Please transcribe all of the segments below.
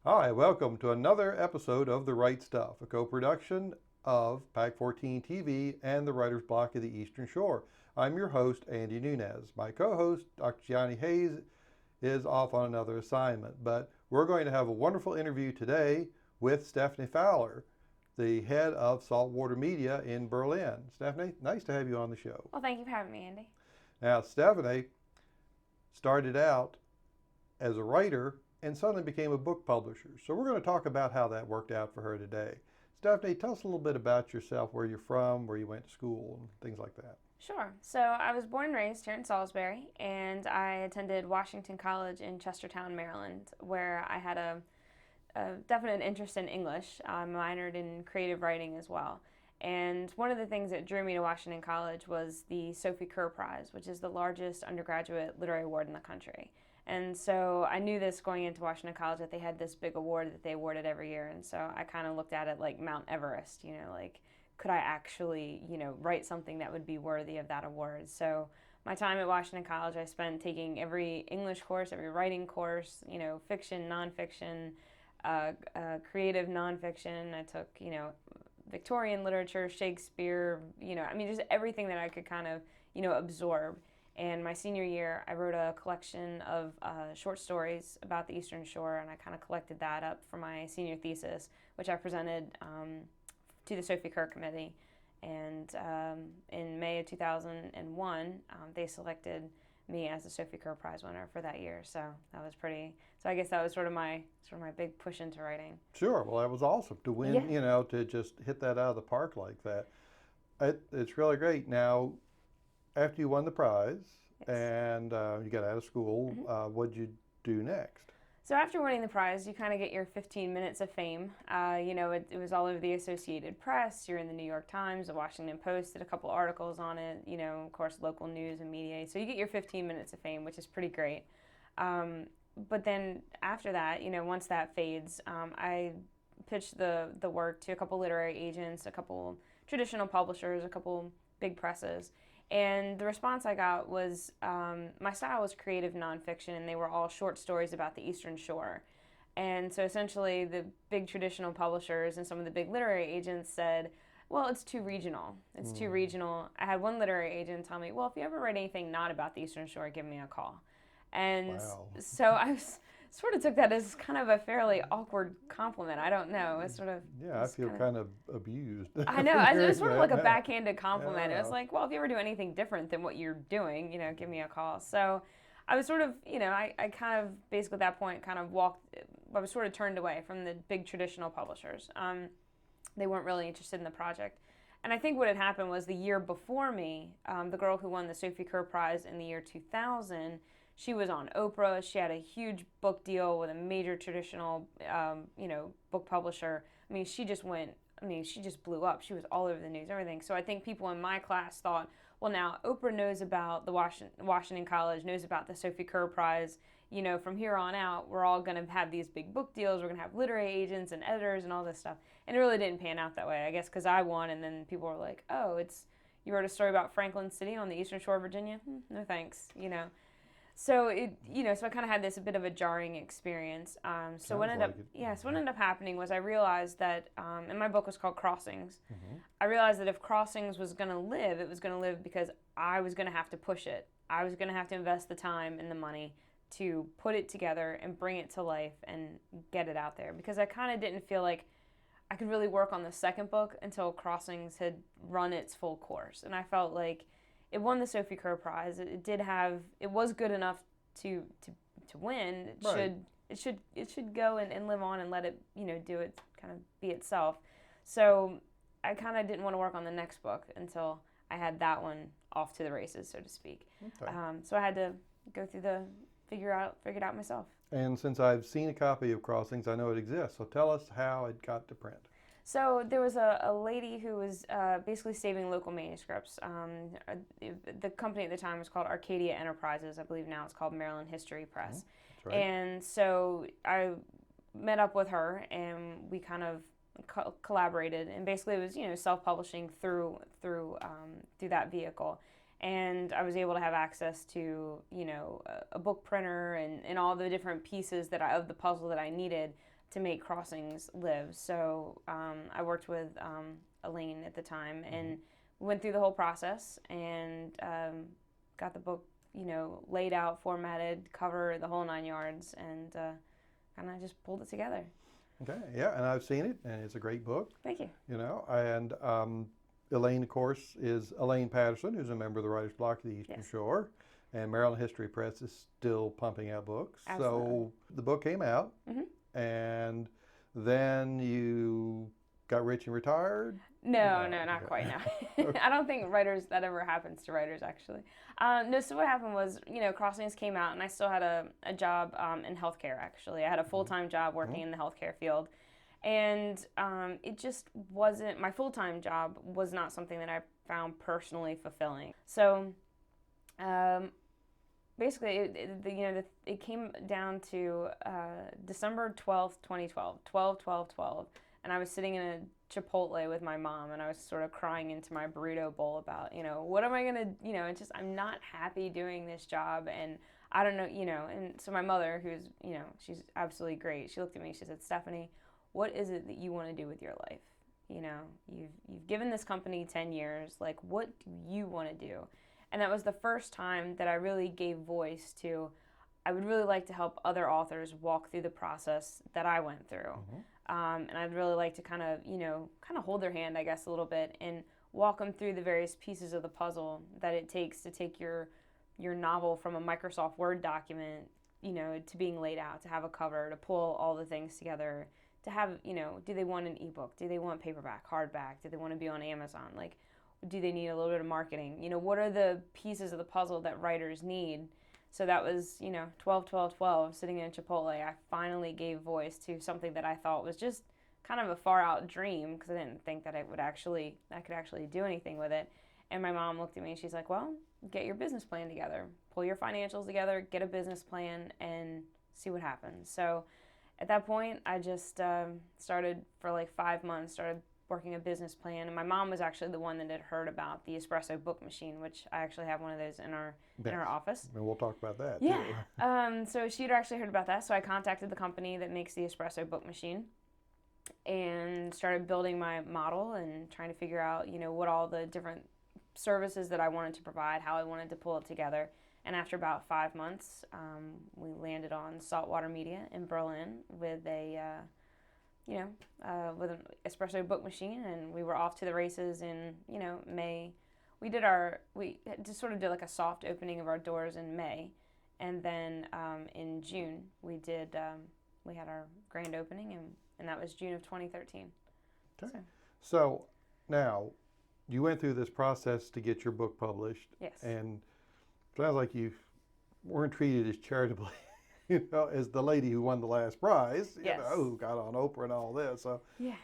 Hi, welcome to another episode of The Right Stuff, a co-production of PAC 14 TV and the Writer's Block of the Eastern Shore. I'm your host, Andy Nunez. My co-host, Dr. Gianni Hayes, is off on another assignment, but we're going to have a wonderful interview today with Stephanie Fowler, the head of Saltwater Media in Berlin. Stephanie, nice to have you on the show. Well, thank you for having me, Andy. Now, Stephanie started out as a writer and suddenly became a book publisher. So we're going to talk about how that worked out for her today. Stephanie, tell us a little bit about yourself, where you're from, where you went to school, and things like that. Sure. So I was born and raised here in Salisbury, and I attended Washington College in Chestertown, Maryland, where I had a definite interest in English. I minored in creative writing as well. And one of the things that drew me to Washington College was the Sophie Kerr Prize, which is the largest undergraduate literary award in the country. And so I knew this going into Washington College, that they had this big award that they awarded every year. And so I kind of looked at it like Mount Everest, like could I actually, write something that would be worthy of that award? So my time at Washington College, I spent taking every English course, every writing course, fiction, nonfiction, creative nonfiction. I took, Victorian literature, Shakespeare, just everything that I could kind of, absorb. And my senior year, I wrote a collection of short stories about the Eastern Shore, and I kind of collected that up for my senior thesis, which I presented to the Sophie Kerr Committee. And in May of 2001, they selected me as the Sophie Kerr Prize winner for that year. So that was pretty. So I guess that was sort of my big push into writing. Sure. Well, that was awesome to win. Yeah. To just hit that out of the park like that. It's really great. Now, after you won the prize Yes. and you got out of school, what'd you do next? So after winning the prize, you kind of get your 15 minutes of fame. It was all over the Associated Press. You're in the New York Times, the Washington Post did a couple articles on it. Of course, local news and media. So you get your 15 minutes of fame, which is pretty great. But then after that, once that fades, I pitched the work to a couple literary agents, a couple traditional publishers, a couple big presses. And the response I got was my style was creative nonfiction, and they were all short stories about the Eastern Shore. And so essentially, the big traditional publishers and some of the big literary agents said, well, it's too regional. It's too regional. I had one literary agent tell me, well, if you ever write anything not about the Eastern Shore, give me a call. And Wow. so sort of took that as kind of a fairly awkward compliment. I don't know. It's sort of Yeah, I feel kind of abused. I know. It was sort of like a Yeah. backhanded compliment. It was Yeah. like, well, if you ever do anything different than what you're doing, give me a call. So I was sort of, I kind of basically at that point kind of I was sort of turned away from the big traditional publishers. They weren't really interested in the project. And I think what had happened was the year before me, the girl who won the Sophie Kerr Prize in the year 2000, she was on Oprah. She had a huge book deal with a major traditional, book publisher. She just blew up. She was all over the news, everything. So I think people in my class thought, well, now Oprah knows about the Washington College, knows about the Sophie Kerr Prize. From here on out, we're all going to have these big book deals. We're going to have literary agents and editors and all this stuff. And it really didn't pan out that way, I guess, because I won, and then people were like, oh, you wrote a story about Franklin City on the Eastern Shore of Virginia? No thanks, So so I kind of had this a bit of a jarring experience. So what ended up happening was I realized that, and my book was called Crossings. I realized that if Crossings was going to live, it was going to live because I was going to have to push it. I was going to have to invest the time and the money to put it together and bring it to life and get it out there. Because I kind of didn't feel like I could really work on the second book until Crossings had run its full course, and I felt like it won the Sophie Kerr Prize. It was good enough to win. Right. It should go and live on and let it, do it, kind of be itself. So I kind of didn't want to work on the next book until I had that one off to the races, so to speak. Okay. So I had to go through figure it out myself. And since I've seen a copy of Crossings, I know it exists. So tell us how it got to print. So there was a lady who was basically saving local manuscripts. The company at the time was called Arcadia Enterprises. I believe now it's called Maryland History Press. That's right. And so I met up with her, and we kind of collaborated. And basically, it was self-publishing through that vehicle. And I was able to have access to a book printer and all the different pieces of the puzzle that I needed to make Crossings live. So I worked with Elaine at the time, and went through the whole process, and got the book, laid out, formatted, cover, the whole 9 yards, and kind of just pulled it together. Okay, yeah, and I've seen it, and it's a great book. Thank you. And Elaine, of course, is Elaine Patterson, who's a member of the Writers' Bloc of the Eastern Shore, and Maryland History Press is still pumping out books. Absolutely. So the book came out, and then you got rich and retired? No, not quite, no. I don't think that ever happens to writers, actually. No, so what happened was, Crossings came out, and I still had a job in healthcare, actually. I had a full-time job working in the healthcare field. And it just wasn't, my full-time job was not something that I found personally fulfilling. So basically, it came down to December 12th, 2012, 12/12/12, and I was sitting in a Chipotle with my mom, and I was sort of crying into my burrito bowl about, what am I going to, it's just, I'm not happy doing this job, and I don't know, and so my mother, who's, she's absolutely great, she looked at me, she said, Stephanie, what is it that you want to do with your life? You've given this company 10 years, like, what do you want to do? And that was the first time that I really gave voice to, I would really like to help other authors walk through the process that I went through. And I'd really like to kind of hold their hand, I guess, a little bit, and walk them through the various pieces of the puzzle that it takes to take your novel from a Microsoft Word document, to being laid out, to have a cover, to pull all the things together, to have, do they want an ebook? Do they want paperback, hardback? Do they want to be on Amazon? Like, do they need a little bit of marketing? What are the pieces of the puzzle that writers need? So that was, 12/12/12, sitting in Chipotle. I finally gave voice to something that I thought was just kind of a far out dream, because I didn't think that I could actually do anything with it. And my mom looked at me and she's like, well, get your business plan together, pull your financials together, get a business plan, and see what happens. So at that point, I just started for like 5 months, started working a business plan. And my mom was actually the one that had heard about the espresso book machine, which I actually have one of those in our office. And we'll talk about that, yeah. too. So she'd actually heard about that. So I contacted the company that makes the espresso book machine and started building my model and trying to figure out, what all the different services that I wanted to provide, how I wanted to pull it together. And after about 5 months, we landed on Saltwater Media in Berlin with with an espresso book machine, and we were off to the races in, May. We just sort of did like a soft opening of our doors in May, and then in June we had our grand opening, and that was June of 2013. Okay. So now you went through this process to get your book published. Yes. And it sounds like you weren't treated as charitably, as the lady who won the last prize, yes. Who got on Oprah and all this. So. Yeah.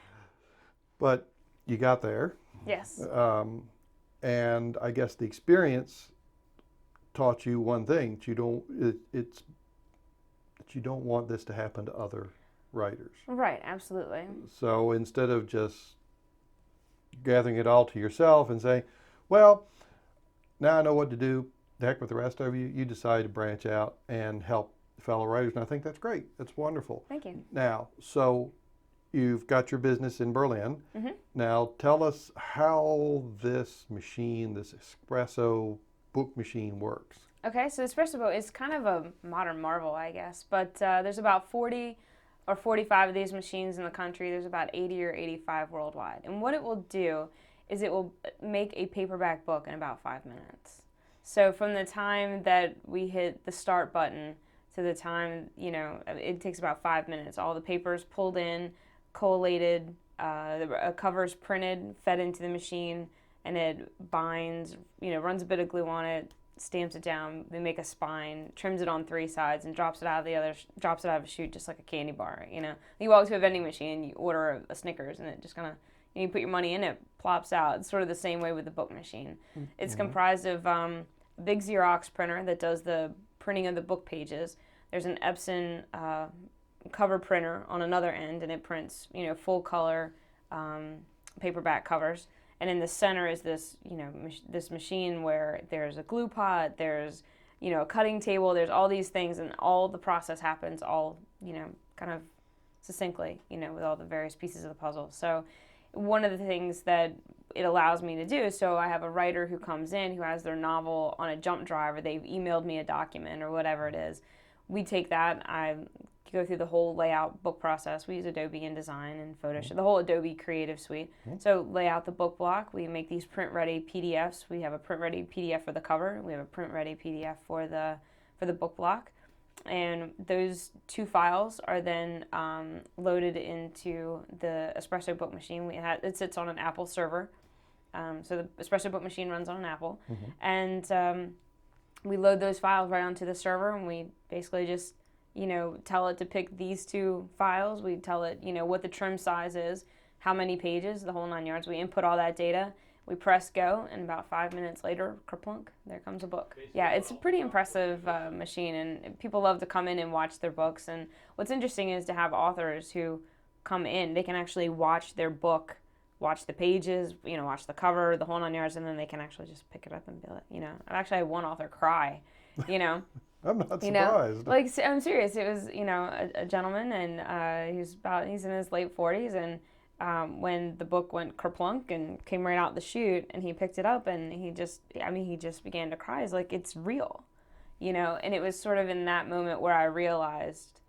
But you got there. Yes. And I guess the experience taught you one thing: that you don't want this to happen to other writers. Right. Absolutely. So instead of just gathering it all to yourself and saying, well, now I know what to do, the heck with the rest of you, you decide to branch out and help fellow writers, and I think that's great. That's wonderful. Thank you. Now, so you've got your business in Berlin. Mm-hmm. Now, tell us how this machine, this espresso book machine, works. Okay, so espresso book is kind of a modern marvel, I guess, but there's about 40 or 45 of these machines in the country. There's about 80 or 85 worldwide. And what it will do is it will make a paperback book in about 5 minutes. So from the time that we hit the start button to the time, it takes about 5 minutes. All the paper's pulled in, collated, the cover's printed, fed into the machine, and it binds, runs a bit of glue on it, stamps it down, they make a spine, trims it on 3 sides, and drops it out of a chute just like a candy bar, You walk to a vending machine, you order a Snickers, and it just kind of, you put your money in, it plops out. It's sort of the same way with the book machine. It's comprised of a big Xerox printer that does the printing of the book pages. There's an Epson cover printer on another end, and it prints, full color paperback covers. And in the center is this, this machine where there's a glue pot, there's, a cutting table, there's all these things, and all the process happens all, kind of succinctly, with all the various pieces of the puzzle. So one of the things that it allows me to do, so I have a writer who comes in who has their novel on a jump drive, or they've emailed me a document or whatever it is. We take that, I go through the whole layout book process. We use Adobe InDesign and Photoshop, the whole Adobe Creative Suite. So lay out the book block. We make these print-ready PDFs. We have a print-ready PDF for the cover. We have a print-ready PDF for the book block. And those two files are then loaded into the Espresso book machine. It sits on an Apple server. So the Espresso book machine runs on an Apple. And we load those files right onto the server, and we basically just, tell it to pick these two files. We tell it, what the trim size is, how many pages, the whole 9 yards. We input all that data. We press go, and about 5 minutes later, kerplunk, there comes a book. Yeah, it's a pretty impressive machine, and people love to come in and watch their books. And what's interesting is to have authors who come in, they can actually watch their book, watch the pages, watch the cover, the whole 9 yards, and then they can actually just pick it up and be like, I've actually had one author cry, I'm not surprised. I'm serious. It was, a gentleman, and he's in his late 40s, and when the book went kerplunk and came right out the chute, and he picked it up, and he just began to cry. He's like, it's real, and it was sort of in that moment where I realized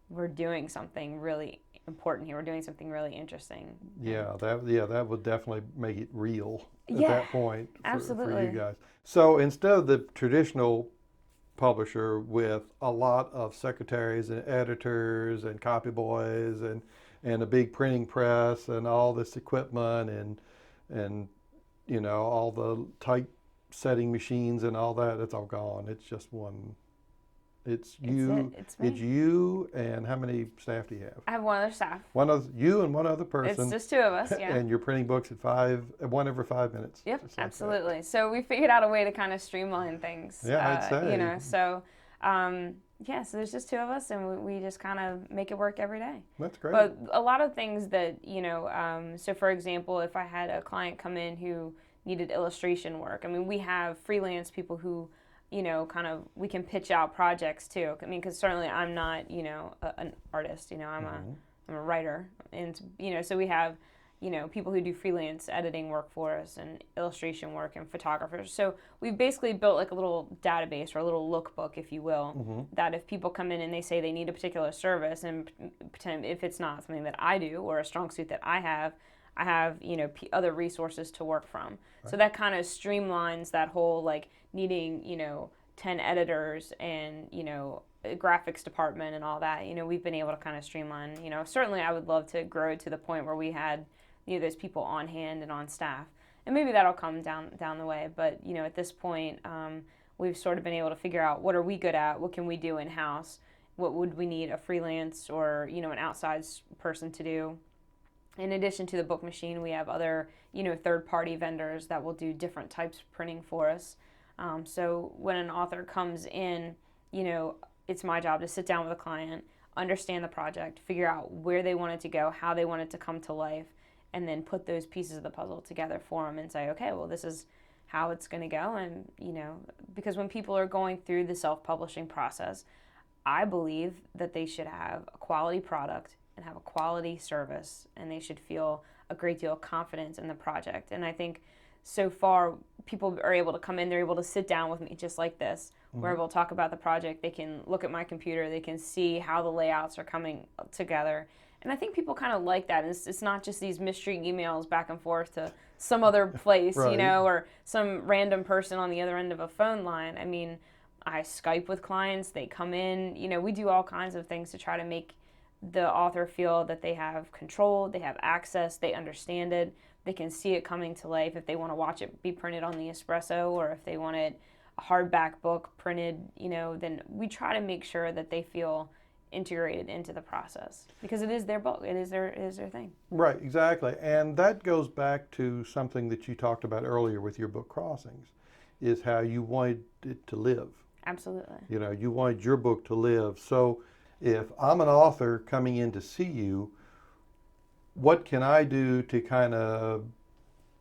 we're doing something really important here. We're doing something really interesting. Yeah, that would definitely make it real at Yeah, that point absolutely. for you guys. So instead of the traditional publisher with a lot of secretaries and editors and copy boys and a big printing press and all this equipment and all the typesetting machines and all that, it's all gone. It's just one. It's you. It's me. It's you, and how many staff do you have? I have one other staff. You and one other person. It's just two of us, yeah. And you're printing books one every 5 minutes. Yep, just like absolutely. that. So we figured out a way to kind of streamline things. Yeah, I'd say. So so there's just two of us, and we just kind of make it work every day. That's great. But a lot of things that, so for example, if I had a client come in who needed illustration work, we have freelance people who, we can pitch out projects too. Because certainly I'm not, an artist, I'm a writer. And, so we have, people who do freelance editing work for us and illustration work and photographers. So we've basically built like a little database or a little lookbook, if you will, that if people come in and they say they need a particular service, and pretend if it's not something that I do or a strong suit that I have, other resources to work from. Right. So that kind of streamlines that whole needing, 10 editors and, a graphics department and all that. We've been able to kind of streamline, certainly I would love to grow to the point where we had, those people on hand and on staff. And maybe that'll come down the way. But, at this point, we've sort of been able to figure out what are we good at, what can we do in-house, what would we need a freelance or, an outside person to do. In addition to the book machine, we have other, third-party vendors that will do different types of printing for us. So when an author comes in, it's my job to sit down with a client, understand the project, figure out where they want it to go, how they want it to come to life, and then put those pieces of the puzzle together for them and say, okay, well, this is how it's going to go. And, because when people are going through the self-publishing process, I believe that they should have a quality product and have a quality service, and they should feel a great deal of confidence in the project. And I think so far, people are able to come in, they're able to sit down with me just like this. We're able to talk about the project. They can look at my computer. They can see how the layouts are coming together. And I think people kind of like that. It's not just these mystery emails back and forth to some other place, right. Or some random person on the other end of a phone line. I Skype with clients. They come in. We do all kinds of things to try to make the author feel that they have control, they have access, they understand it, they can see it coming to life. If they want to watch it be printed on the Espresso, or if they want it a hardback book printed, then we try to make sure that they feel integrated into the process, because it is their book, it is their thing. Right, exactly. And that goes back to something that you talked about earlier with your book Crossings, is how you wanted it to live. Absolutely. You wanted your book to live. So if I'm an author coming in to see you, what can I do to kind of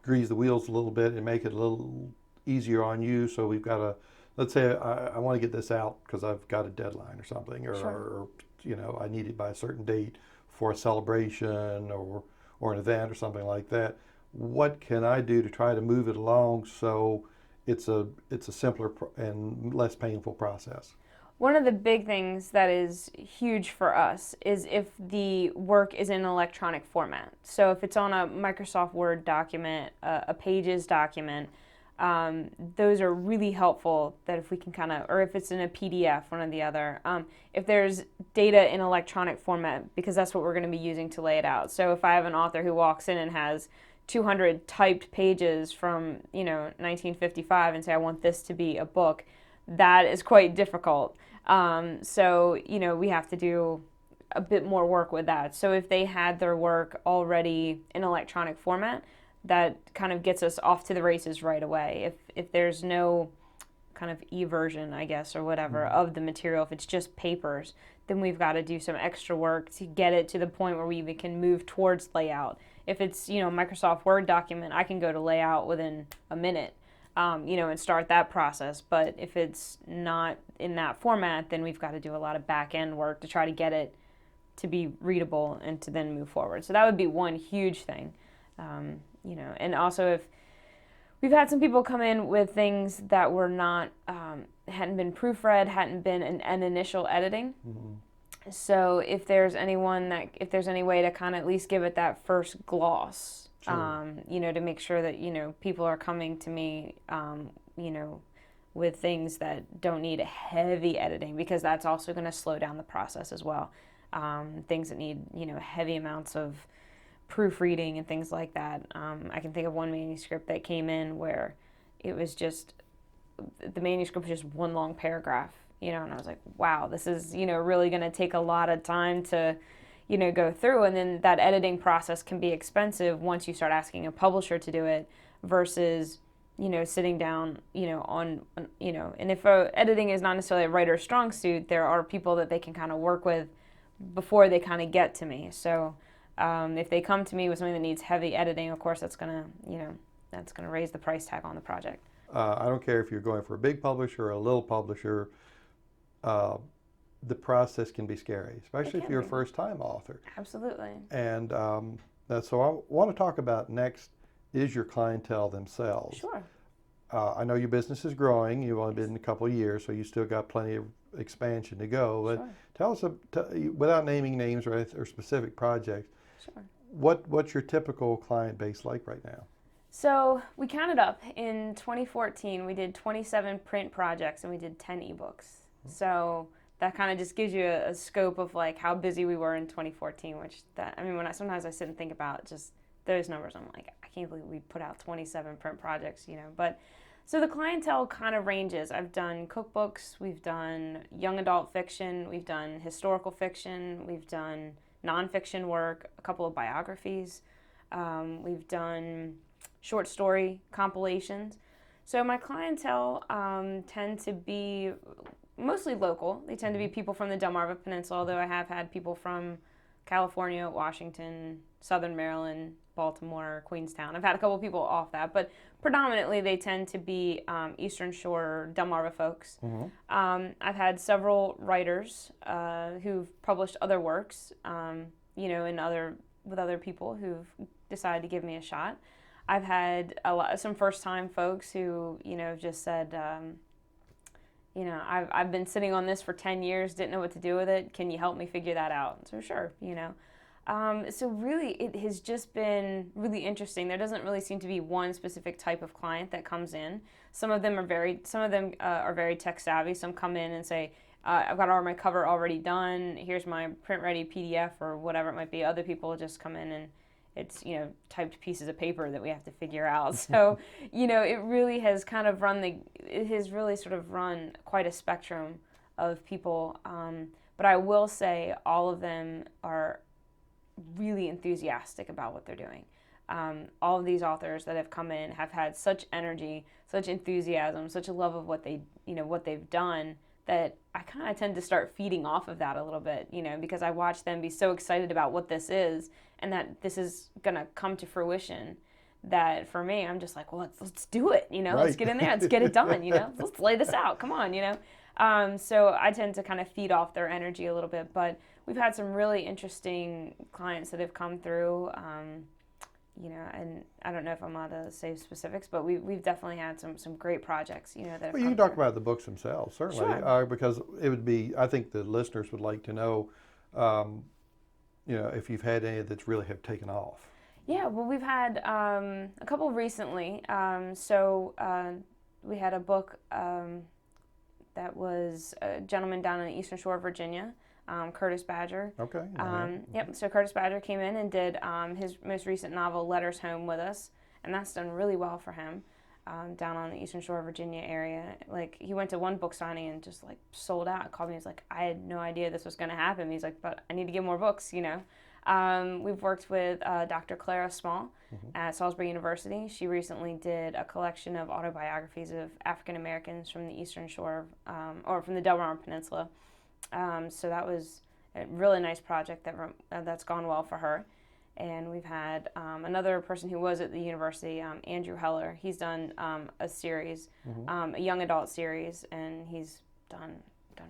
grease the wheels a little bit and make it a little easier on you? So we've got let's say I want to get this out because I've got a deadline or something, or, Sure. or I need it by a certain date for a celebration or an event or something like that. What can I do to try to move it along so it's a simpler and less painful process? One of the big things that is huge for us is if the work is in an electronic format. So if it's on a Microsoft Word document, a Pages document, those are really helpful that if we can kind of, or if it's in a PDF, one or the other. If there's data in electronic format, because that's what we're going to be using to lay it out. So if I have an author who walks in and has 200 typed pages from, 1955 and say, I want this to be a book, that is quite difficult. So, we have to do a bit more work with that. So if they had their work already in electronic format, that kind of gets us off to the races right away. If there's no kind of e-version, I guess, or whatever, of the material, if it's just papers, then we've got to do some extra work to get it to the point where we even can move towards layout. If it's, Microsoft Word document, I can go to layout within a minute. And start that process. But if it's not in that format, then we've got to do a lot of back end work to try to get it to be readable and to then move forward. So that would be one huge thing. And also if we've had some people come in with things that were not, hadn't been proofread, hadn't been an initial editing. Mm-hmm. So if there's any way to kind of at least give it that first gloss. Sure. To make sure that, people are coming to me, with things that don't need heavy editing, because that's also going to slow down the process as well. Things that need, heavy amounts of proofreading and things like that. I can think of one manuscript that came in where it was just, the manuscript was just one long paragraph, and I was like, wow, this is, really going to take a lot of time to go through, and then that editing process can be expensive once you start asking a publisher to do it versus, sitting down, and if editing is not necessarily a writer's strong suit, there are people that they can kind of work with before they kind of get to me. So if they come to me with something that needs heavy editing, of course, that's going to raise the price tag on the project. I don't care if you're going for a big publisher or a little publisher, the process can be scary, especially if you're a first-time author. Absolutely. And so I want to talk about next is your clientele themselves. Sure. I know your business is growing. You've only been in a couple of years, so you still got plenty of expansion to go. But sure. Tell us, without naming names or specific projects, sure. What's your typical client base like right now? So we counted up. In 2014, we did 27 print projects and we did 10 ebooks. So that kind of just gives you a scope of like how busy we were in 2014, sometimes I sit and think about just those numbers, I'm like, I can't believe we put out 27 print projects, but so the clientele kind of ranges. I've done cookbooks, we've done young adult fiction, we've done historical fiction, we've done nonfiction work, a couple of biographies, we've done short story compilations. So my clientele tend to be mostly local. They tend to be people from the Delmarva Peninsula, although I have had people from California, Washington, Southern Maryland, Baltimore, Queenstown. I've had a couple of people off that, but predominantly they tend to be Eastern Shore, Delmarva folks. Mm-hmm. I've had several writers who've published other works, with other people who've decided to give me a shot. I've had some first-time folks who, just said, I've been sitting on this for 10 years, didn't know what to do with it. Can you help me figure that out? So sure, So really, it has just been really interesting. There doesn't really seem to be one specific type of client that comes in. Some of them are very tech savvy. Some come in and say, I've got all my cover already done. Here's my print-ready PDF or whatever it might be. Other people just come in and it's, typed pieces of paper that we have to figure out. So, it really has kind of run quite a spectrum of people. But I will say all of them are really enthusiastic about what they're doing. All of these authors that have come in have had such energy, such enthusiasm, such a love of what they've done, that I kind of tend to start feeding off of that a little bit, because I watch them be so excited about what this is and that this is going to come to fruition, that for me, I'm just like, well, let's do it, Right. Let's get in there, let's get it done, let's lay this out, come on, So I tend to kind of feed off their energy a little bit, but we've had some really interesting clients that have come through. And I don't know if I'm allowed to say specifics, but we've definitely had some great projects, that have Well, you come can talk through. about the books themselves, certainly, Sure. because it would be, I think the listeners would like to know, um, if you've had any that's really have taken off. Yeah, well, we've had a couple recently. We had a book that was a gentleman down on the Eastern Shore of Virginia, Curtis Badger. Okay. Yep, so Curtis Badger came in and did his most recent novel, Letters Home, with us, and that's done really well for him down on the Eastern Shore of Virginia area. Like, he went to one book signing and just, like, sold out. He called me, he's like, I had no idea this was going to happen. He's like, but I need to get more books, We've worked with Dr. Clara Small at Salisbury University. She recently did a collection of autobiographies of African Americans from the Eastern Shore, or from the Delaware Peninsula. So that was a really nice project that's gone well for her. And we've had another person who was at the university, Andrew Heller. He's done a series, a young adult series, and he's done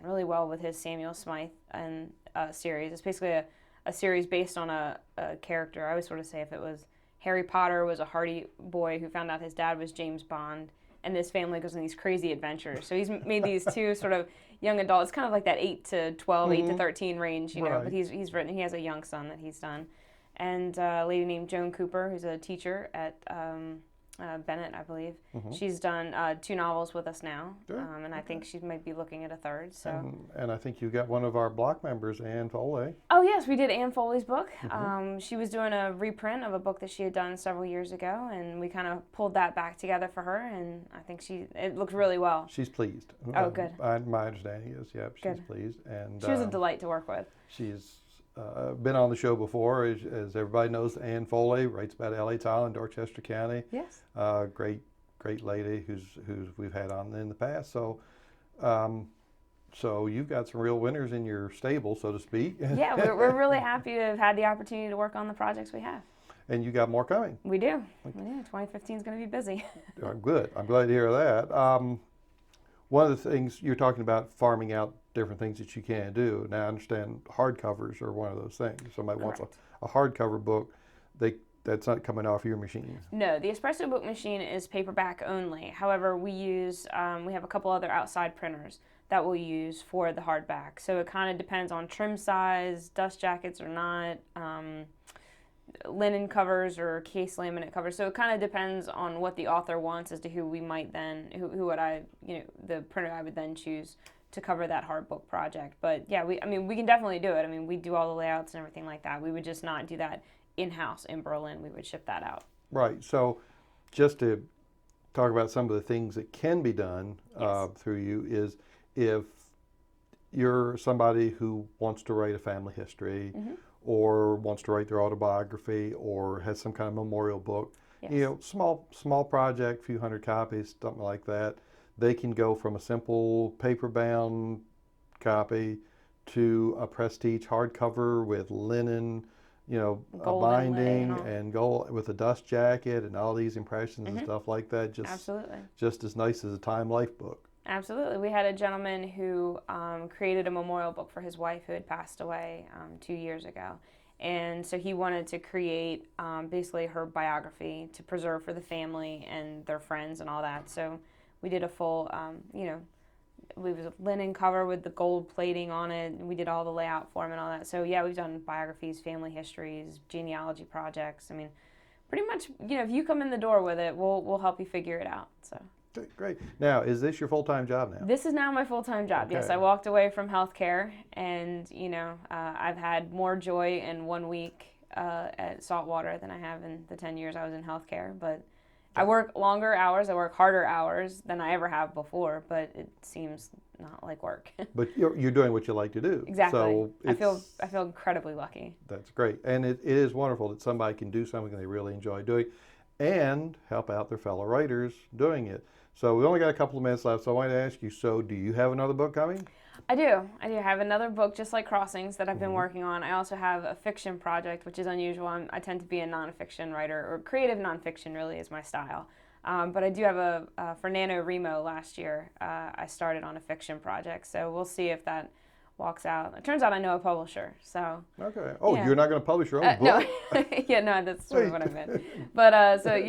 really well with his Samuel Smythe and series. It's basically a series based on a character. I always sort of say if it was Harry Potter was a hardy boy who found out his dad was James Bond, and this family goes on these crazy adventures. So he's made these two sort of young adults, kind of like that 8 to 12, 8 to 13 range, Right. But he has a young son that he's done. And a lady named Joan Cooper, who's a teacher at Bennett, I believe. She's done 2 novels with us now, and I think she might be looking at a third. So. And I think you got one of our Bloc members, Ann Foley. Oh yes, we did Ann Foley's book. She was doing a reprint of a book that she had done several years ago, and we kind of pulled that back together for her, and I think it looked really well. She's pleased. Oh, good. My understanding is, yep, she's Good. pleased. And She was a delight to work with. she's been on the show before, as everybody knows. Ann Foley writes about L.A. Island, Dorchester County. Yes. Great lady who's we've had on in the past. So, so you've got some real winners in your stable, so to speak. Yeah, we're really happy to have had the opportunity to work on the projects we have. And you got more coming. We do. 2015 is going to be busy. Good. I'm glad to hear that. One of the things you're talking about, farming out different things that you can do. Now, I understand hardcovers are one of those things. Somebody wants a hardcover book, that's not coming off your machine. No, the Espresso Book machine is paperback only. However, we have a couple other outside printers that we'll use for the hardback. So it kind of depends on trim size, dust jackets or not, linen covers or case laminate covers. So it kind of depends on what the author wants as to who we might then, the printer I would then choose to cover that hard book project. But yeah, we can definitely do it. We do all the layouts and everything like that. We would just not do that in-house in Berlin. We would ship that out. Right. So just to talk about some of the things that can be done through you is if you're somebody who wants to write a family history or wants to write their autobiography or has some kind of memorial book, small project, few hundred copies, something like that, they can go from a simple paper-bound copy to a prestige hardcover with linen, a binding and gold with a dust jacket and all these impressions and stuff like that. Absolutely. Just as nice as a Time Life book. Absolutely. We had a gentleman who created a memorial book for his wife who had passed away 2 years ago. And so he wanted to create basically her biography to preserve for the family and their friends and all that. So we did a full, we was a linen cover with the gold plating on it. And we did all the layout for him and all that. So yeah, we've done biographies, family histories, genealogy projects. Pretty much, if you come in the door with it, we'll help you figure it out. So. Great. Now, is this your full-time job now? This is now my full-time job. Okay. Yes, I walked away from healthcare, and I've had more joy in 1 week at Saltwater than I have in the 10 years I was in healthcare. But I work longer hours. I work harder hours than I ever have before. But it seems not like work. But you're doing what you like to do. Exactly. So I feel incredibly lucky. That's great, and it is wonderful that somebody can do something they really enjoy doing, and help out their fellow writers doing it. So we only got a couple of minutes left, so I wanted to ask you, so do you have another book coming? I do. I have another book, just like Crossings, that I've been working on. I also have a fiction project, which is unusual. I tend to be a nonfiction writer, or creative nonfiction really is my style. But I do have for NaNoWriMo last year, I started on a fiction project. So we'll see if that walks out. It turns out I know a publisher, so. Okay. Oh, yeah. you're not going to publish your own book? No. Yeah, no, that's sort of what I meant. But so,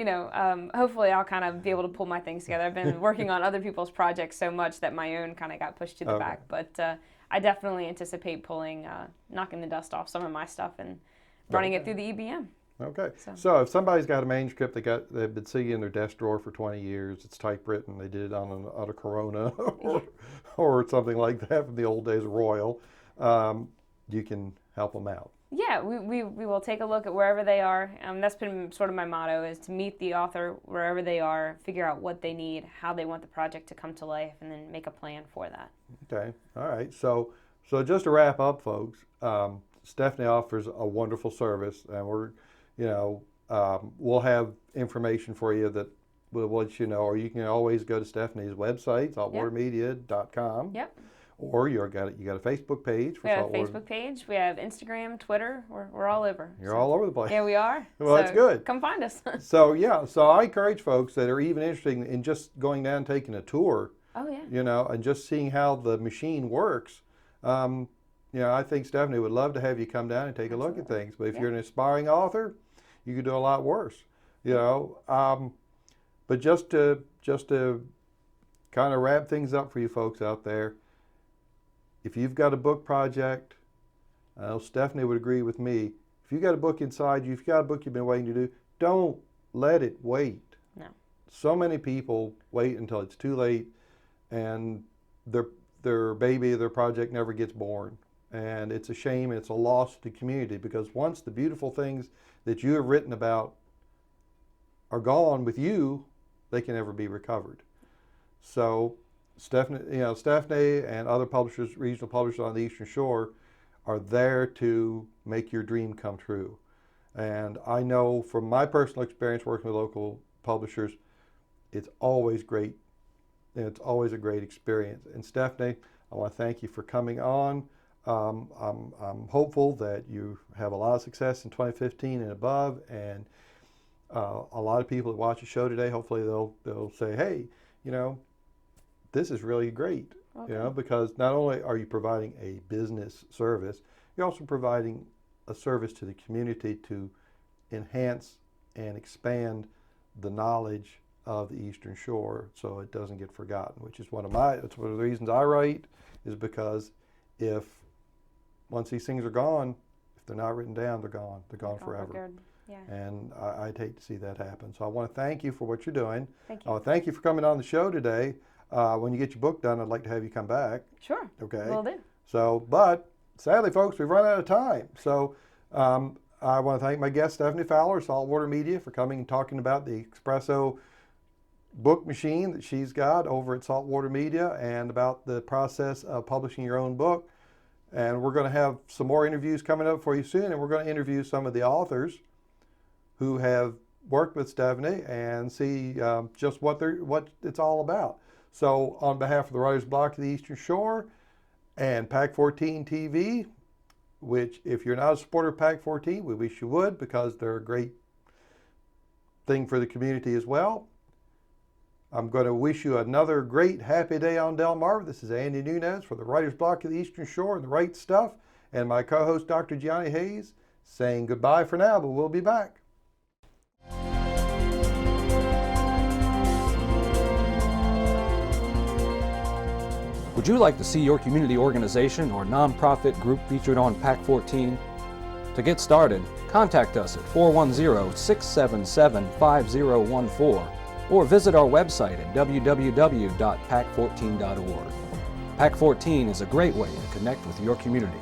hopefully I'll kind of be able to pull my things together. I've been working on other people's projects so much that my own kind of got pushed to the back. But I definitely anticipate knocking the dust off some of my stuff and running it through the EBM. Okay. So if somebody's got a manuscript they've been sitting in their desk drawer for 20 years, it's typewritten, they did it on a Corona or something like that from the old days of Royal, you can help them out. Yeah, we will take a look at wherever they are. That's been sort of my motto, is to meet the author wherever they are, figure out what they need, how they want the project to come to life, and then make a plan for that. Okay. All right. So just to wrap up, folks, Stephanie offers a wonderful service, and we'll have information for you that will let you know, or you can always go to Stephanie's website, saltwatermedia.com. Yep. Or you got a Facebook page for We have a Saltwater. Facebook page. We have Instagram, Twitter. We're all over. You're all over the place. Yeah, we are. Well, that's good. Come find us. So I encourage folks that are even interested in just going down and taking a tour. Oh yeah. And just seeing how the machine works. I think Stephanie would love to have you come down and take a look at things. But if you're an aspiring author, you could do a lot worse. But just to kind of wrap things up for you folks out there, if you've got a book project, I know Stephanie would agree with me, if you've got a book inside you, if you've got a book you've been waiting to do, don't let it wait. No. So many people wait until it's too late and their baby, their project never gets born. And it's a shame, and it's a loss to the community, because once the beautiful things that you have written about are gone with you, they can never be recovered. So Stephanie and other publishers, regional publishers on the Eastern Shore, are there to make your dream come true. And I know from my personal experience working with local publishers, it's always great. And it's always a great experience. And Stephanie, I want to thank you for coming on. I'm hopeful that you have a lot of success in 2015 and above. And a lot of people that watch the show today, hopefully they'll say, hey, this is really great, because not only are you providing a business service, you're also providing a service to the community to enhance and expand the knowledge of the Eastern Shore so it doesn't get forgotten, which is one of the reasons I write, is because once these things are gone, if they're not written down, they're gone. They're gone forever. Yeah. And I'd hate to see that happen. So I want to thank you for what you're doing. Thank you. Thank you for coming on the show today. When you get your book done, I'd like to have you come back. Sure. Okay. Will do. So, but sadly, folks, we've run out of time. So I want to thank my guest, Stephanie Fowler, Saltwater Media, for coming and talking about the Espresso book machine that she's got over at Saltwater Media, and about the process of publishing your own book. And we're going to have some more interviews coming up for you soon, and we're going to interview some of the authors who have worked with Stephanie and see just what it's all about. So on behalf of the Writers Bloc of the Eastern Shore and PAC 14 TV, which if you're not a supporter of PAC 14, we wish you would, because they're a great thing for the community as well. I'm going to wish you another great happy day on Delmarva. This is Andy Nunez for the Writers Bloc of the Eastern Shore and The Right Stuff, and my co-host Dr. Gianni Hayes, saying goodbye for now, but we'll be back. Would you like to see your community organization or nonprofit group featured on PAC 14? To get started, contact us at 410-677-5014 or visit our website at www.pac14.org. PAC 14 is a great way to connect with your community.